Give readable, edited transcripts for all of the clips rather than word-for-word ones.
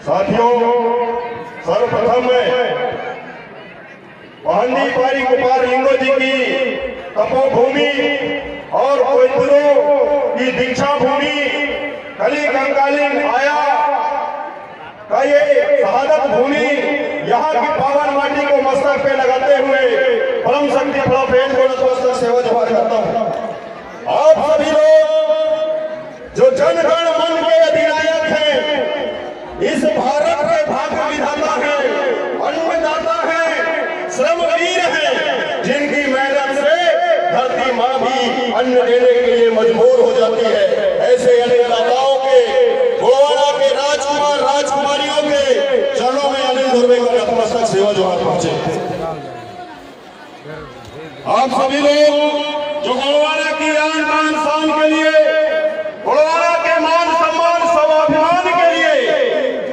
साथियों, सर्वप्रथम पहंडी पारी गोपाल लिंगो जी की तपोभूमि और कोयतुरों की दीक्षा भूमि कली कंकालीन आया का ये शहादत भूमि यहाँ की पावन माटी को मस्तक पे लगाते हुए परम शक्ति प्रोफेट को सेवा जोहार करता हूँ। आप सभी लोग जो जनगण मन के अधिनायक हैं, इस भारत के भाग्य विधाता है, अन्नदाता है, श्रमवीर है, जिनकी मेहनत से धरती माँ भी अन्न देने के लिए मजबूर हो जाती है। ऐसे अन्नदाताओं के, गोवाड़ा के राजकुमार राजकुमारियों के चरणों में अनिल धुर्वे का नतमस्तक सेवा जोहार पहुंचे। आप सभी लोग जो गोवाड़ा की आन बान शान के लिए, गोवाड़ा के मान सम्मान स्वाभिमान के लिए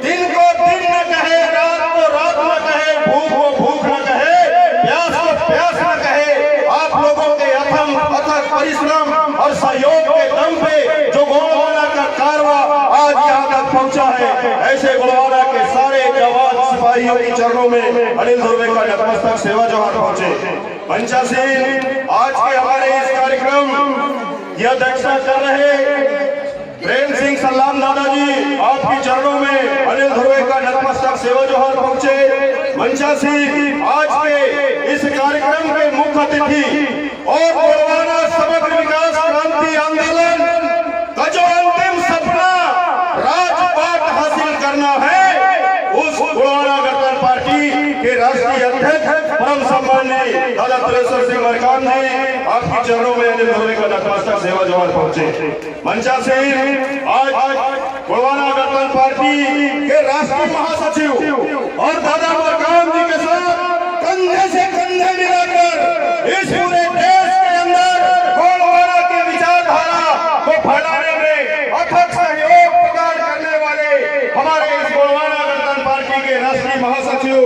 दिन को दिन न कहे, रात को रात न कहे, भूख को भूख न कहे, प्यास को प्यास न कहे, आप लोगों के अथक परिश्रम और सहयोग के दम पे जो गोवाड़ा का कारवा आज यहाँ तक पहुँचा है, ऐसे गोवाड़ा के सारे जवान सिपाहियों के चरणों में अनिल धुर्वे का नतमस्तक सेवा जोहार पहुंचे। पंचासीन आज के हमारे इस कार्यक्रम की अध्यक्षता कर रहे प्रेम सिंह सलाम दादाजी, आपके चरणों में अनिल धुर्वे का नतमस्तक सेवा जोहार पहुंचे। मंचासीन आज के इस कार्यक्रम के मुख्य अतिथि और गोवाड़ा समग्र विकास क्रांति आंदोलन का जो अंतिम सपना राजपाट हासिल करना है, उस गोवाड़ा गणतंत्र पार्टी के राष्ट्रीय अध्यक्ष परम सम्माननीय दादा तुलेश्वर सिंह मरकाम जी, आपके चरणों में अनिल धुर्वे का नतमस्तक सेवा जोहार पहुंचे। मंचा से आज गोवाड़ा गणतंत्र पार्टी के राष्ट्रीय महासचिव और दादा मरकाम जी के साथ कंधे से कंधे मिलाकर इस पूरे देश के अंदर गोवाड़ा के विचारधारा को फैलाने में अथक सहयोग प्रदान करने वाले हमारे इस गोवाड़ा गणतंत्र पार्टी के राष्ट्रीय महासचिव,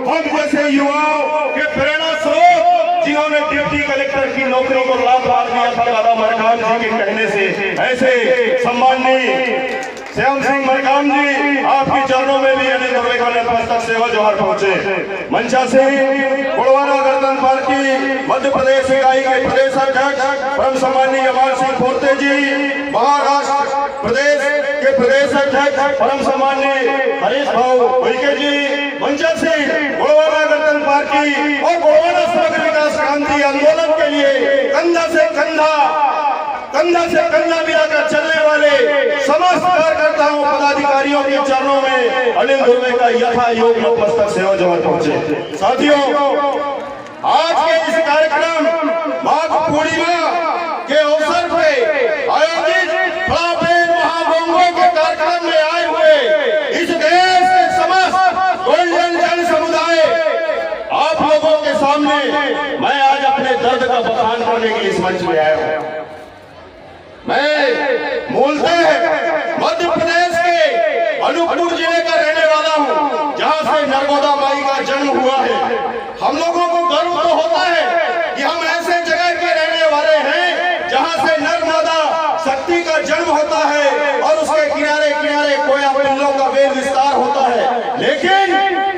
हम जैसे युवाओं के प्रेरणा स्रोत, जिन्होंने डिप्टी कलेक्टर की नौकरी को लाभ दिया था दादा मरकाम जी के कहने से, ऐसे सम्माननीय श्याम सिंह मरकाम जी, आपके चरणों में भी अनिल धुर्वे का नतमस्तक सेवा जोहार पहुंचे। मंचा से गोवाड़ा गणतंत्र पार्टी मध्य प्रदेश इकाई के प्रदेश अध्यक्ष परम सम्माननीय अमर सिंह फोर्ते जी, महाराष्ट्र प्रदेश के प्रदेश अध्यक्ष परम सम्माननीय हरीश भाऊ उइके जी, मंचा से गोवाड़ा गणतंत्र पार्टी और गोवाड़ा समग्र विकास क्रांति आंदोलन के लिए कंधा से कंधा मिलाकर चलने वाले समस्त कार्यकर्ताओं पदाधिकारियों के चरणों में अनिल धुर्वे का यथा योग नतमस्तक सेवा जोहार पहुंचे। साथियों, आज के इस कार्यक्रम माघ पूर्णिमा के अवसर पे आयोजित महागोंगों के कार्यक्रम में आए हुए इस देश के समस्त गोल्डन जन समुदाय, आप लोगों के सामने मैं आज अपने दर्द का बखान करने के लिए इस मंच में आया हूँ। मैं मूलतः मध्य प्रदेश के अनूपपुर जिले का रहने वाला हूँ, जहाँ से नर्मदा माई का जन्म हुआ है। हम लोगों को गर्व तो होता है कि हम ऐसे जगह के रहने वाले हैं जहाँ से नर्मदा शक्ति का जन्म होता है और उसके किनारे किनारे कोया पिल्लों का वेद विस्तार होता है। लेकिन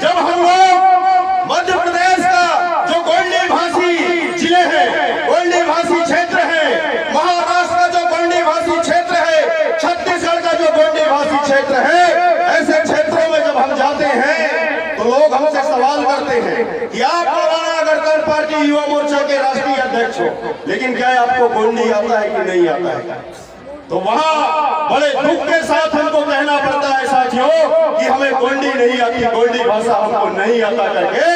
जब हम लोग मध्य प्रदेश का जो गोंडी भाषी जिले हैं, गोंडी भाषी क्षेत्र है, महाराष्ट्र का जो गोंडी भाषी क्षेत्र है, छत्तीसगढ़ का जो गोंडी भाषी क्षेत्र है, ऐसे क्षेत्रों में जब हम जाते हैं तो लोग हमसे सवाल करते हैं कि आप गोवाड़ा गणतंत्र पार्टी युवा मोर्चा के राष्ट्रीय अध्यक्ष हो, लेकिन क्या आपको गोंडी आता है कि नहीं आता है? तो वहाँ बड़े दुख के साथ हमको कहना पड़ता है साथियों कि हमें गोंडी नहीं आती, गोंडी भाषा हमको नहीं आता करके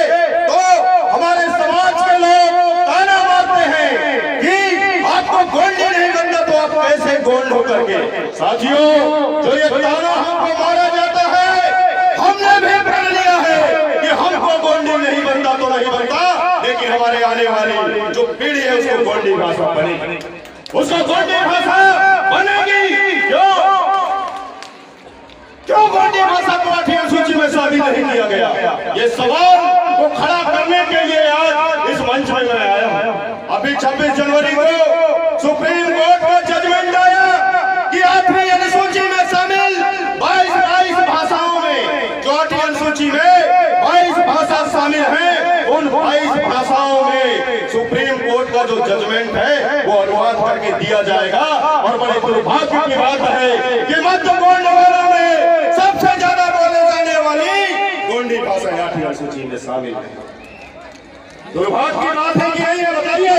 हमारे समाज के लोग ताना मारते हैं कि आपको गोंडी नहीं बनना तो आप कैसे गोंड होकर के। साथियों, जो ये ताना हमको मारा जाता है, हमने भी प्रण लिया है कि हमको गोंडी नहीं बनता तो नहीं बनता, लेकिन हमारे आने वाली जो पीढ़ी है उसको गोंडी भाषा बनेगी, उसको गोंडी भाषा बनेगी। क्यों गोंडी भाषा को 8वीं अनुसूची में शामिल नहीं किया गया? ये सवाल को खड़ा करने के लिए आज इस मंच में मैं आया हूं। अभी 26 जनवरी को सुप्रीम कोर्ट का जजमेंट आया कि 8वीं अनुसूची में शामिल 22 भाषाओं में, जो 8वीं अनुसूची में 22 भाषा शामिल है, उन 22 भाषाओं में सुप्रीम कोर्ट का जो जजमेंट है वो अनुवाद करके दिया जाएगा। और बड़े दुर्भाग्य की बात है कि मध्य गोंड वालों में सबसे ज्यादा बोले जाने वाली गोंडी भाषा 8वीं अनुसूची में शामिल है। दुर्भाग्य की बात है कि नहीं है, बताइए।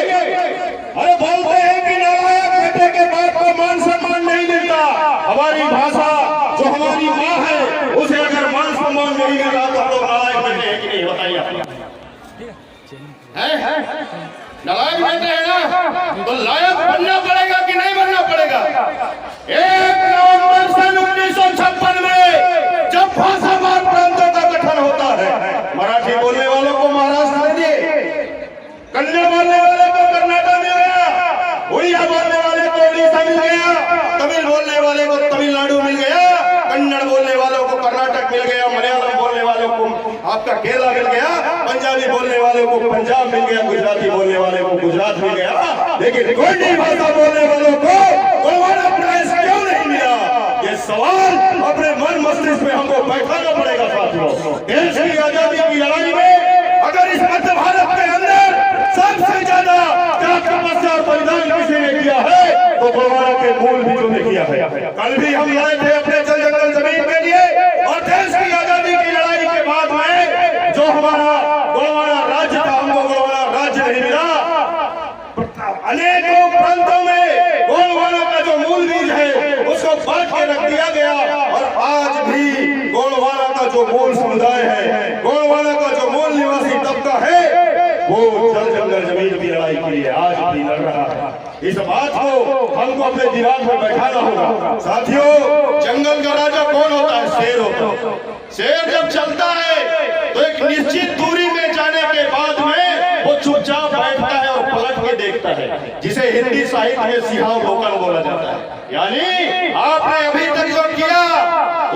अरे बोलते हैं कि नालायक बेटे के बाप को मान सम्मान नहीं मिलता। हमारी भाषा जो हमारी माँ है उसे अगर मान सम्मान नहीं मिल रहा तो हम लोग नालायक बेटे हैं कि नहीं, बताइए। नालायक बेटे हैं ना, तो लायक बनना पड़ेगा कि नहीं बनना पड़ेगा? 1 नवंबर सन 1956 में जब भाषावार प्रांतों का गठन होता है, मराठी बोलने वालों को महाराष्ट्र दे दिए, कन्नड़ बोलने वाले को कर्नाटक मिल गया, उड़िया बोलने वाले को उड़ीसा मिल गया, तमिल बोलने वाले को तमिलनाडु मिल गया, कन्नड़ बोलने वालों को कर्नाटक मिल गया, मलयालम बोलने वालों को आपका केरला मिल गया, पंजाबी बोलने वाले को पंजाब मिल गया, गुजराती बोलने वाले को गुजरात मिल गया, लेकिन गोंडी भाषा बोलने वालों को गोंडवाना प्रदेश क्यों नहीं मिला? ये सवाल अपने मन मस्तिष्क में हमको बैठाना पड़ेगा। साथियों, देश की आजादी की लड़ाई में अगर इस मध्य भारत के अंदर सबसे ज्यादा त्याग तपस्या और बलिदान किसी ने किया है तो गोंडवाना के मूल भी ने किया है। कल भी हम लड़े थे अपने जल जंगल जमीन के लिए, और देश की आजादी की लड़ाई के बाद में जो हमारा गोंडवाना राज्य था, हमको गोंडवाना राज्य नहीं मिला। अनेकों प्रांतों में गोंडवाना का जो मूल बीज है उसको बांट के रख दिया गया, और आज भी गोंडवाना का जो मूल समुदाय है, गोंडवाना का जो मूल निवासी तबका है, वो जल जंगल जमीन की लड़ाई के लिए आज भी लड़ रहा है। इस बात को हमको अपने दिमाग में बैठाना होगा। साथियों, जंगल का राजा कौन होता है? शेर होता है। शेर जब चलता है तो एक निश्चित दूरी में जाने के बाद में वो चुपचाप बैठता है और पलट के देखता है, जिसे हिंदी साहित्य में सिंहावलोकन बोला जाता है। यानी आपने अभी तक जो किया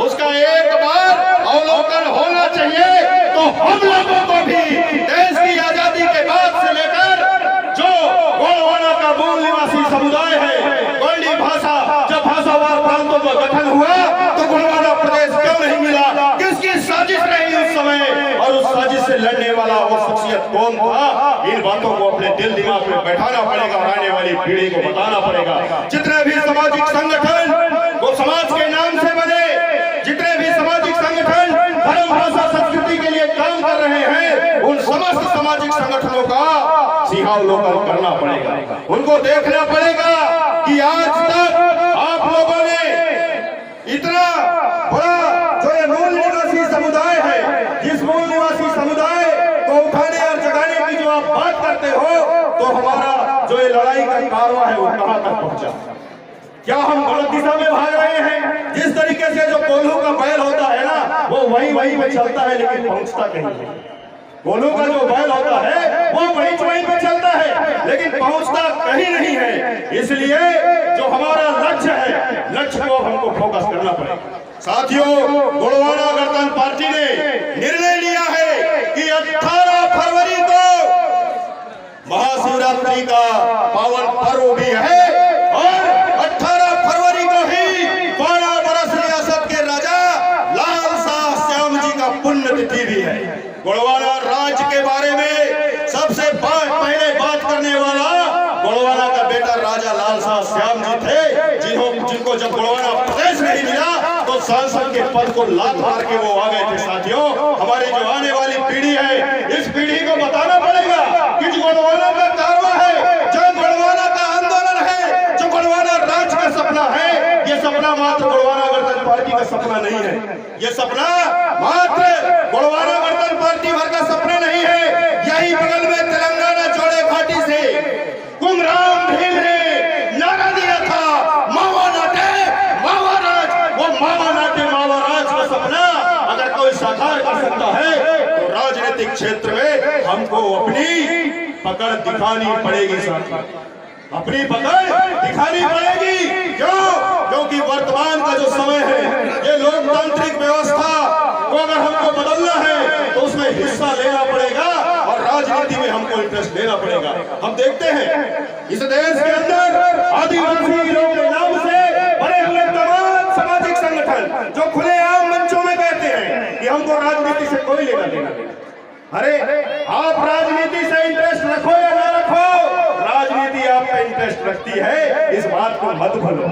उसका एक बार अवलोकन होना चाहिए। तो हम लोगों को भी देश की आजादी के बाद से लेकर जो गोंडवाना का मूल निवासी समुदाय है, गोंडी भाषा, जब भाषावार प्रांतों का गठन हुआ तो गोंडवाना प्रदेश क्यों नहीं मिला? किसकी साजिश रही उस समय, और उस साजिश से लड़ने वाला वो शख्सियत कौन था? इन बातों को अपने दिल दिमाग में बैठाना पड़ेगा और आने वाली पीढ़ी को बताना पड़ेगा। जितने भी सामाजिक संगठन वो समाज के नाम से बने, जितने भी सामाजिक संगठन धर्म, भाषा, संस्कृति के लिए काम कर रहे हैं, उन समस्त सामाजिक संगठनों का सिंहावलोकन करना पड़ेगा। उनको देखना पड़ेगा कि आज तक आप लोगों ने इतना बड़ा जो ये मूल निवासी समुदाय है, जिस मूल निवासी समुदाय को उठाने और जगाने की जो आप बात करते हो, तो हमारा जो ये लड़ाई का कारवां है वो कहां तक पहुंचा? क्या हम गलत दिशा में भाग रहे हैं? जिस तरीके से जो कोल्हू का बैल होता है ना, वो वहीं पे चलता है लेकिन पहुंचता कहीं नहीं। कोल्हू का जो बैल होता है वो वहीं पे चलता है लेकिन पहुंचता कहीं नहीं है। इसलिए जो हमारा लक्ष्य है, लक्ष्य को हमको फोकस करना पड़ेगा। साथियों, गोंडवाना गणतंत्र पार्टी ने निर्णय लिया है कि 18 फरवरी को महाशिवरात्रि का पावन पर्व भी है, और 18 फरवरी को ही 12 बरस रियासत के राजा लाल शाह श्याम जी का पुण्यतिथि भी है। गोंडवाना राज्य के बारे में सबसे पहले बात करने वाला गोंडवाना का बेटा राजा लाल शाह श्याम जी थे, जिनको जब गोंडवाना प्रदेश नहीं मिला तो सांसद के पद को लात मार के वो आ गए थे। साथियों, हमारी जो आने वाली पीढ़ी है, इस पीढ़ी को बताना पड़ेगा कि जो गोंडवाना का कारवां है, जो गोंडवाना का आंदोलन है, जो गोंडवाना राज्य का सपना है, ये सपना मात्र गोंडवाना गणतंत्र पार्टी का सपना नहीं है। ये सपना मात्र गोंडवाना गणतंत्र पार्टी भर का सपना नहीं है। यही है तो राजनीतिक क्षेत्र में हमको अपनी पकड़ दिखानी पड़ेगी साथियों, अपनी पकड़ दिखानी पड़ेगी। क्यों? क्योंकि वर्तमान का जो समय है, ये लोकतांत्रिक व्यवस्था को अगर हमको बदलना है तो उसमें हिस्सा लेना पड़ेगा और राजनीति में हमको इंटरेस्ट लेना पड़ेगा। हम देखते हैं इस देश के अंदर आदिवासी लोगों के नाम से बने हुए तमाम सामाजिक संगठन जो खुलेआम मंचों में कहते हैं कि हमको राजनीति से कोई लेना देना नहीं। अरे आप राजनीति से इंटरेस्ट रखो या ना रखो, राजनीति आप पे इंटरेस्ट रखती है, इस बात को मत भूलो।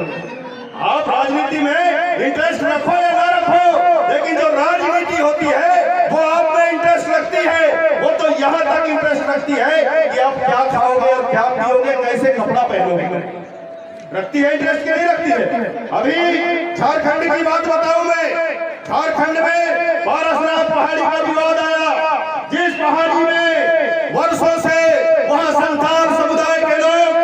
आप राजनीति में इंटरेस्ट रखो या ना रखो, लेकिन जो राजनीति होती है वो आप में इंटरेस्ट रखती है। वो तो यहाँ तक इंटरेस्ट रखती है कि आप क्या खाओगे और क्या पियोगे, कैसे कपड़ा पहनोगे, रखती है इंटरेस्ट के नहीं रखती है। अभी झारखंड की बात बताऊं मैं, झारखंड में पारसनाथ पहाड़ी का विवाद आया, जिस पहाड़ी में वर्षों से वहां संथाल समुदाय के लोग,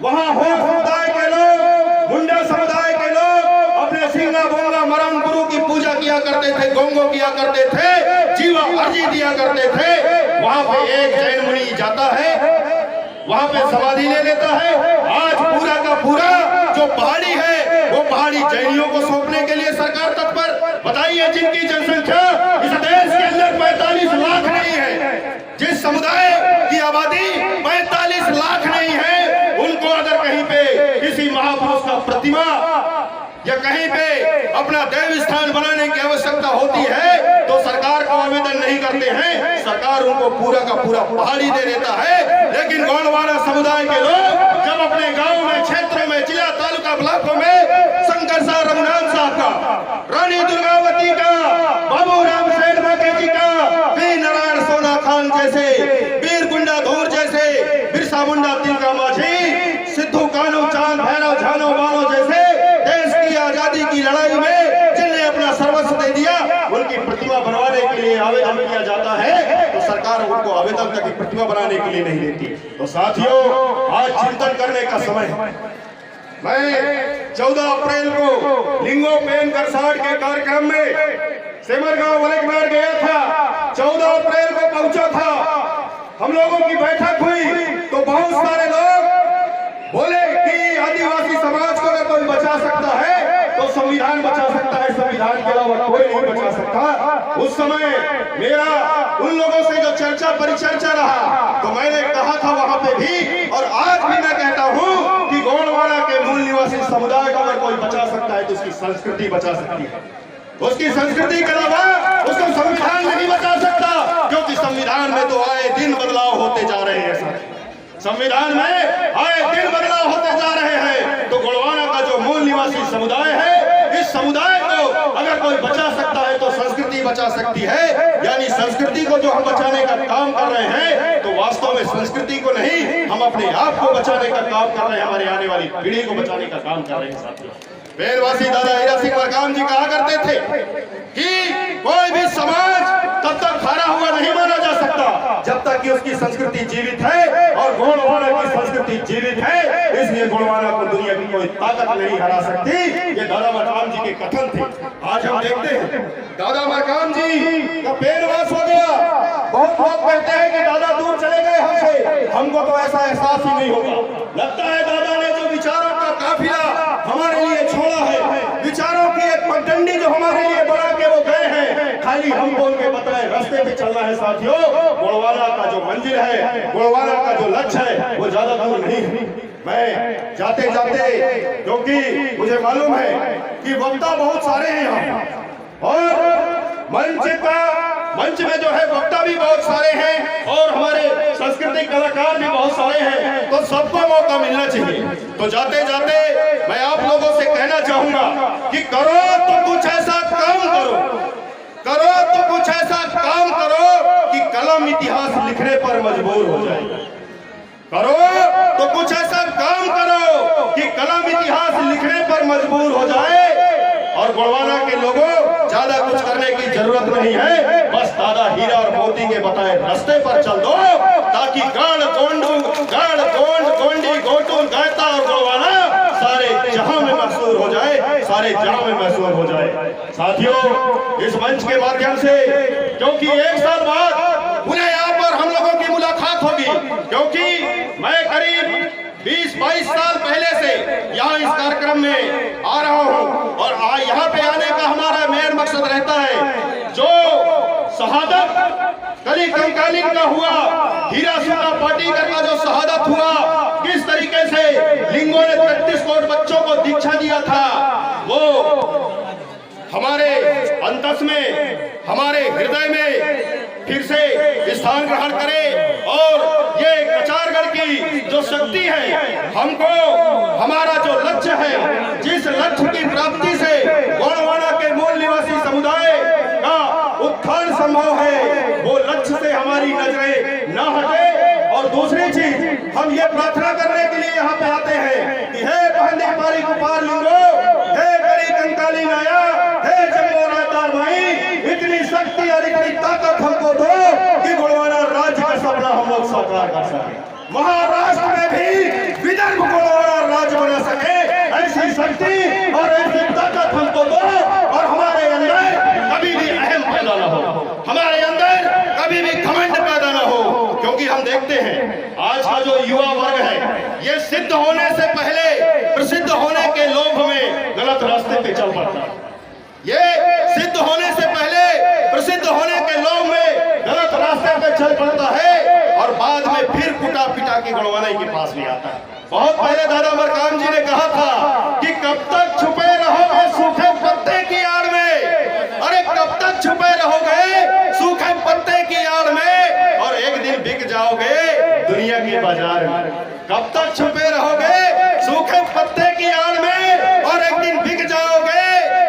वहां हो समुदाय के लोग, मुंडा समुदाय के लोग अपने सिंगा बोंगा मरम गुरु की पूजा किया करते थे, गोंगो किया करते थे, जीवा अर्जी दिया करते थे। वहां पे एक जैन मुनि जाता है, वहां पे समाधि ले लेता है। आज पूरा का पूरा जो पहाड़ी है वो पहाड़ी जैनियों को सौंपने के लिए सरकार तत्पर। बताइए, जिनकी जनसंख्या इस देश के अंदर 45 लाख नहीं है, जिस समुदाय की आबादी 45 लाख नहीं है, उनको अगर कहीं पे किसी महापुरुष का प्रतिमा या कहीं पे अपना देव स्थान बनाने की आवश्यकता होती है तो सरकार को आवेदन नहीं करते हैं, सरकार उनको पूरा का पूरा पहाड़ी दे देता है। लेकिन गोंडवाना समुदाय के लोग जब अपने गांव में, क्षेत्रों में, जिला, तालुका, ब्लॉकों में शंकर साहब रघुनाथ साहब का, रानी दुर्गावती का, बाबू राम सेठ बाके जी का, वीर नारायण सोना खान जैसे, वीर गुंडा धूर जैसे, बिरसा मुंडा तिलका माझी, सिद्धू कानू चांद भैरव झानो बानो जैसे देश की आजादी की लड़ाई में जिन्हें अपना सर्वस्व दे दिया, उनकी प्रतिमा बनवाने के लिए आवेदन किया जाता है तो सरकार उनको आवेदन तक की प्रतिमा बनाने के लिए नहीं देती। तो साथियों, आज चिंतन करने का समय है। मैं 14 अप्रैल को लिंगो पेन करसाड़ के कार्यक्रम में सेमरगांव वलेकनार गया था, 14 अप्रैल को पहुंचा था। हम लोगों की बैठक हुई तो बहुत सारे लोग बोले कि आदिवासी समाज को अगर कोई बचा सकता है तो संविधान बचा सकता है, संविधान के अलावा कोई नहीं बचा सकता। उस समय मेरा उन लोगों से जो चर्चा परिचर्चा रहा तो मैंने कहा था वहां पे भी, और आज भी मैं कहता हूं कि गोंडवाना के मूल निवासी समुदाय को अगर कोई बचा सकता है तो उसकी संस्कृति बचा सकती है, उसकी संस्कृति के अलावा उसको संविधान नहीं बचा सकता। क्योंकि संविधान में तो आए दिन बदलाव होते जा रहे हैं, संविधान में आए दिन बदलाव होते जा रहे हैं। तो गोंडवाना का जो मूल निवासी समुदाय है, इस समुदाय को अगर कोई बचा सकता है तो संस्कृति बचा सकती है। यानी संस्कृति को जो हम बचाने का काम कर रहे हैं तो वास्तव में संस्कृति को नहीं, हम अपने आप को बचाने का काम कर रहे हैं, हमारे आने वाली पीढ़ी को बचाने का काम कर रहे हैं। साथियों, पेरवासी दादा हीरा सिंह मरकाम जी कहा करते थे कि कोई भी समाज तब तक हारा हुआ नहीं माना जा सकता जब तक कि उसकी संस्कृति जीवित है, और गोंडवाना की संस्कृति जीवित है। इसलिए गोंडवाना को दुनिया की कोई ताकत नहीं हरा सकती। ये दादा मरकाम जी के कथन थे। आज हम देखते हैं दादा मरकाम जी का पेरवास हो गया। बहुत लोग कहते हैं कि दादा दूर चले गए हमसे, हमको तो ऐसा एहसास ही नहीं होगा। लगता है दादा ने जो विचारों का काफिला हमारे लिए छोड़ा है, विचारों की एक पगडंडी जो हमारे लिए बना के वो गए हैं, खाली हमको उनके बताए रास्ते पे चलना है। साथियों, गोंडवाना का जो मंजिल है, गोंडवाना का जो लक्ष्य है वो ज्यादा दूर नहीं है। मैं जाते जाते, क्योंकि मुझे मालूम है कि वक्ता बहुत सारे हैं यहाँ, और मंच में जो है वक्ता भी बहुत सारे हैं, और हमारे सांस्कृतिक कलाकार भी बहुत सारे हैं, तो सबको मौका मिलना चाहिए। तो जाते जाते मैं आप लोगों से कहना चाहूंगा कि करो तो कुछ ऐसा काम करो, करो तो कुछ ऐसा काम करो कि कलम इतिहास लिखने पर मजबूर हो जाए। करो तो कुछ ऐसा काम करो कि कलम इतिहास लिखने पर मजबूर हो जाए। और गोंडवाना के लोगों, ज्यादा कुछ करने की जरूरत नहीं है, बस दादा हीरा और मोती के बताए रास्ते पर चल दो, ताकि गाड़ गोंडी गोटू गायता और गोंडवाना सारे जहां में मशहूर हो जाए। हमारे जान में महसूस हो जाए। साथियों, इस मंच के माध्यम से, क्योंकि एक साल बाद पुनः यहाँ पर हम लोगों की मुलाकात होगी, क्योंकि मैं करीब 20-22 साल पहले से यहाँ इस कार्यक्रम में आ रहा हूँ और यहाँ पे आने का हमारा मेन मकसद रहता है, जो शहादत कली कंकालीन का हुआ, हीरा सूरा पाटीकर का जो शहादत हुआ, किस तरीके से लिंगों ने 33 करोड़ बच्चों को दीक्षा दिया था, वो हमारे अंतस में, हमारे हृदय में फिर से स्थान ग्रहण करे और ये कचारगढ़ की जो शक्ति है, हमको हमारा जो लक्ष्य है, जिस लक्ष्य की प्राप्ति से गोंडवाना के मूल निवासी समुदाय का उत्थान संभव है, वो लक्ष्य से हमारी नजरें न हटे। और दूसरी चीज, हम ये प्रार्थना करने के लिए यहाँ पे आते हैं कि हे बहंदी पारी कुपार लिंगो, हे कली कंकाली नाया, हे जम्बो रायतार भाई, इतनी शक्ति और इतनी ताकत हमको दो कि गोंडवाना राज्य का सपना हम लोग साकार कर सके, महाराष्ट्र में भी विदर्भ गोंडवाना राज्य बना सके, ऐसी शक्ति और ऐसी ताकत हमको दो और हमारे अंदर कभी भी अहम पैदा न हो, हमारे अंदर कभी भी घमंड पैदा न हो। क्योंकि हम देखते हैं आज का जो युवा वर्ग है, ये सिद्ध होने से पहले, प्रसिद्ध होने के लोभ में गलत रास्ते पे चल पड़ता है, ये सिद्ध होने से पहले, प्रसिद्ध होने के लोभ में गलत रास्ते पे चल पड़ता है और बाद में फिर कुटा पिटा के गोंडवाना के पास भी आता है। बहुत पहले दादा मरकाम जी ने कहा था कि कब तक छुपे रहोगे सूखे पत्ते की आड़ में, अरे कब तक छुपे रहोगे सूखे पत्ते की आड़ में, और एक दिन बिक जाओगे दुनिया के बाजार में। कब तक छुपे रहोगे सूखे पत्ते की आड़ में और एक दिन बिक जाओगे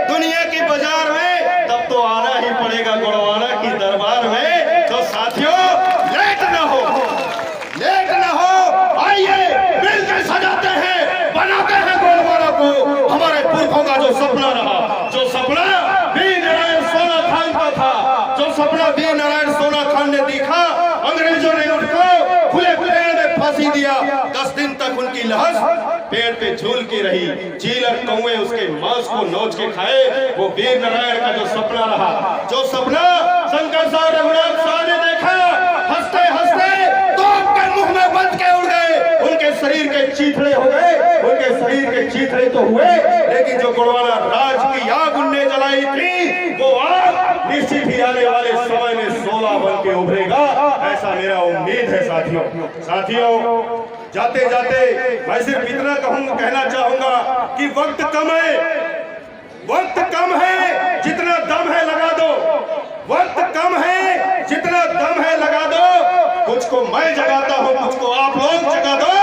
दुनिया की बाजार में, तब तो आना ही पड़ेगा गोंडवाना की दरबार में। तो साथियों, लेट न हो, लेट न हो, आइए मिलकर सजाते हैं, बनाते हैं गोंडवाना को हमारे पुरखों का जो सपना रहा, जो सपना वीर नारायण सोना खान का था, जो सपना वीर नारायण सोना खान ने देखा, अंग्रेजों ने उनको खुले पेड़ में फांसी दिया, 10 दिन तक उनकी लाश पेड़ पे झूल के रही, चील और कौवे उसके मांस को नोच के खाए। वो वीर नारायण का जो सपना रहा, जो सपना शंकर साहब रघुनाथ साहब ने देखा, हंसते हंसते तोप के मुंह में बंद के उड़ गए, उनके शरीर के चीथड़े हो गए, उनके शरीर के चीथड़े तो हुए, लेकिन जो गोंडवाना राज की आग उनने जलाई थी, वो आग निश्चित ही आने वाले समय में 16 बन के उभरेगा, ऐसा मेरा उम्मीद है। साथियों, जाते जाते मैं सिर्फ इतना कहना चाहूंगा कि वक्त कम है, वक्त कम है, जितना दम है लगा दो, वक्त कम है, जितना दम है लगा दो। कुछ को मैं जगाता हूं, कुछ को आप लोग जगा दो,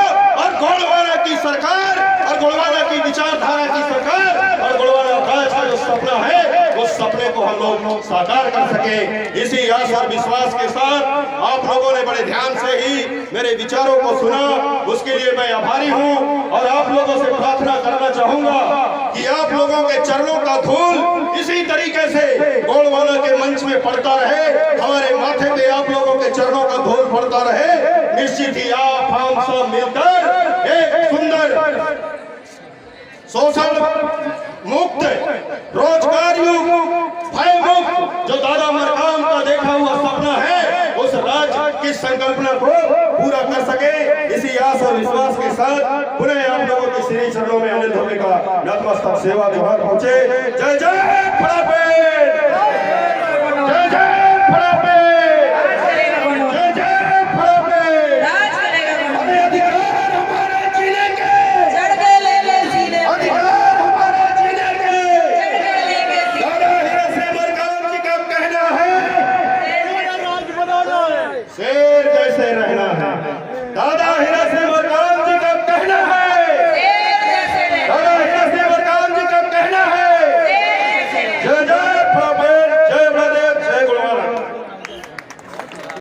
और गोंडवाना की सरकार और गोंडवाना की विचारधारा की सरकार और गोंडवाना राज का जो सपना है, उस सपने को हम लोग साकार कर सके। इसी आस और विश्वास के साथ आप लोगों ने बड़े ध्यान से ही मेरे विचारों को सुना, उसके लिए मैं आभारी हूं और आप लोगों से प्रार्थना करना चाहूंगा कि आप लोगों के चरणों का धूल इसी तरीके से गोंडवाना के मंच में पड़ता रहे, हमारे माथे पे आप लोगों के चरणों का धूल पड़ता रहे। निश्चित ही आप हम सब मिलकर एक सुंदर शोषण मुक्त, रोजगार युक्त, भय मुक्त जो दादा मरकाम का देखा हुआ सपना है, उस राज्य की संकल्पना को पूरा कर सके। इसी आस और विश्वास के साथ पुनः आप लोगों के श्री चरणों में अनिल होने का नतमस्तक सेवा जोहार पहुंचे। जय जय